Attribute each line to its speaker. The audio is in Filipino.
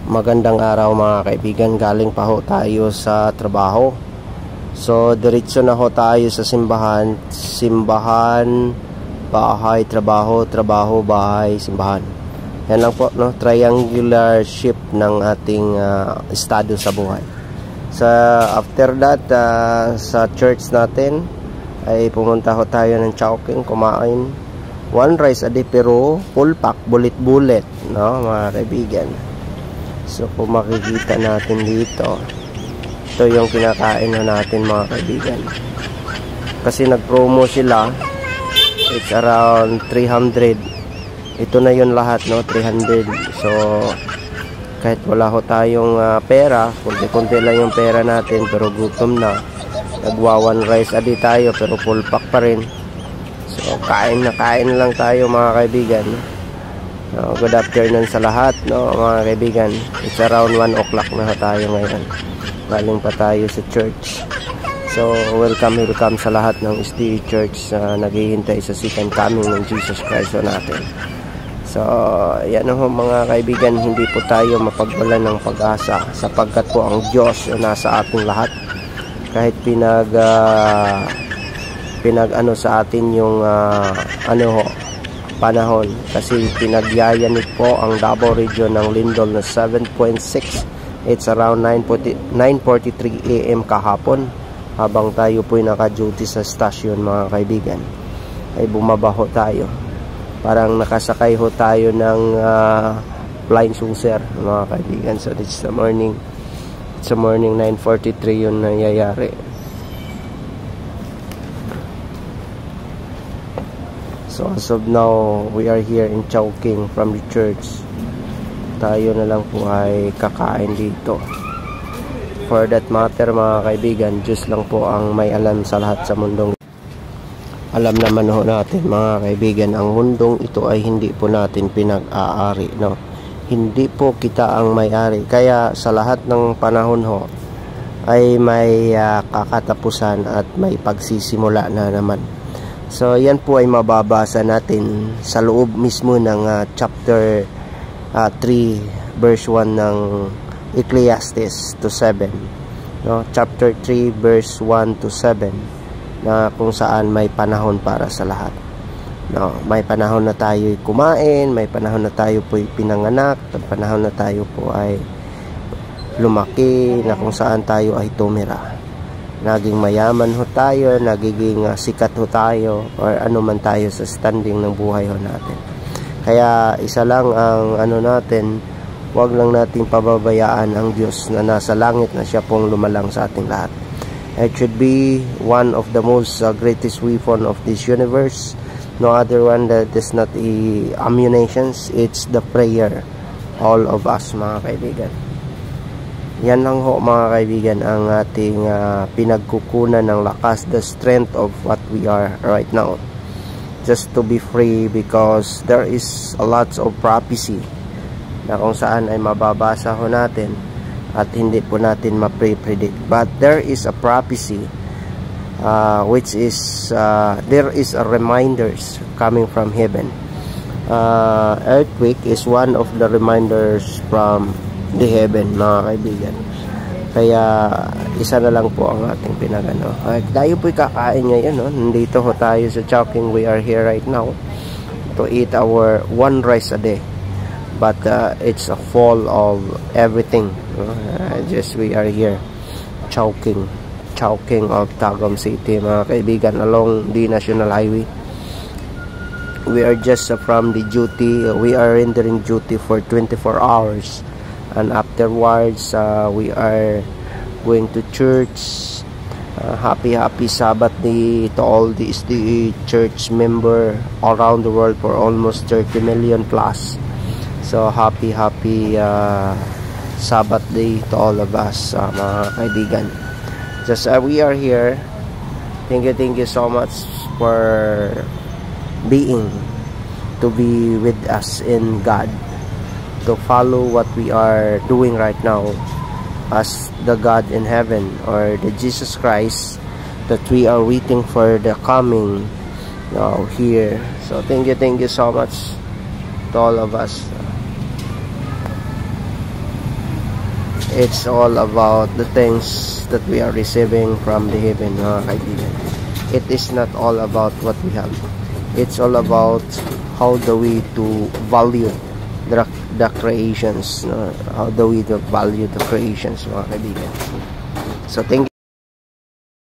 Speaker 1: Magandang araw mga kaibigan, galing pa ho tayo sa trabaho. So diretso na ho tayo sa simbahan. Simbahan, bahay, trabaho, trabaho, bahay, simbahan. Yan lang po, no? Triangular shape ng ating estado sa buhay. So after that, sa church natin ay pumunta ho tayo ng Chowking, kumain. One rice a day pero full pack, bulit-bulit, no mga kaibigan. So kung makikita natin dito, ito yung kinakain na natin mga kaibigan. Kasi nag-promo sila, it's around 300. Ito na yun lahat, no, 300. So kahit wala ho tayong pera, kunti-kunti lang yung pera natin, pero gutom na, nagwa one rice a day tayo pero full pack pa rin. So kain na lang tayo mga kaibigan. Good afternoon sa lahat, no mga kaibigan. It's around 1 o'clock na tayo ngayon. Galing pa tayo sa church. So welcome sa lahat ng SDA Church na naghihintay sa second coming ng Jesus Christ natin. So yan ho mga kaibigan, hindi po tayo mapagwalan ng pag-asa sapagkat po ang Diyos nasa ating lahat. Kahit pinag sa atin yung panahon, kasi pinagyayanit po ang Davao region ng lindol na 7.6. It's around 9:43 AM kahapon, habang tayo po'y naka-duty sa stasyon mga kaibigan, ay bumabaho tayo. Parang nakasakay ho tayo ng flying saucer mga kaibigan. So it's the morning, 9:43 yun nangyayari. So as of now, we are here in Chowking from the church. Tayo na lang po ay kakain dito. For that matter mga kaibigan, Diyos lang po ang may alam sa lahat sa mundong. Alam naman ho natin mga kaibigan, ang mundong ito ay hindi po natin pinag-aari, no? Hindi po kita ang may-ari. Kaya sa lahat ng panahon ho ay may kakatapusan at may pagsisimula na naman. So yan po ay mababasa natin sa loob mismo ng chapter 3 verse 1 ng Ecclesiastes to 7, no? Chapter 3 verse 1 to 7, na kung saan may panahon para sa lahat, no? May panahon na tayo kumain, may panahon na tayo po pinanganak, may panahon na tayo po ay lumaki, na kung saan tayo ay tumira. Naging mayaman ho tayo, nagiging sikat ho tayo, or ano man tayo sa standing ng buhay ho natin. Kaya isa lang ang natin, wag lang nating pababayaan ang Diyos na nasa langit, na siya pong lumalang sa ating lahat. It should be one of the most greatest weapon of this universe. No other one that is not ammunitions. It's the prayer. All of us mga kaibigan. Yan lang ho mga kaibigan ang ating pinagkukunan ng lakas, the strength of what we are right now. Just to be free, because there is a lot of prophecy na kung saan ay mababasa ho natin at hindi po natin ma-predict. But there is a prophecy which is there is a reminders coming from heaven. Earthquake is one of the reminders from the heaven mga kaibigan. Kaya isa na lang po ang ating pinagano. Tayo po'y kakain ngayon, no? Nandito ho tayo sa Chowking. We are here right now to eat our one rice a day, but it's a full of everything, no? We are here Chowking of Tagum City mga kaibigan, along the National Highway. We are just from the duty. We are rendering duty for 24 hours. And afterwards, we are going to church. Happy Sabbath day to all the SDA church member around the world, for almost 30 million plus. So happy Sabbath day to all of us mga kaibigan. Just we are here. Thank you so much for being to be with us in God, to follow what we are doing right now as the God in heaven, or the Jesus Christ that we are waiting for the coming now here. So thank you so much to all of us. It's all about the things that we are receiving from the heaven, mga kaibigan. It is not all about what we have. It's all about how do we to value the creations, how do we to value the creations, mga kaibigan. So thank you.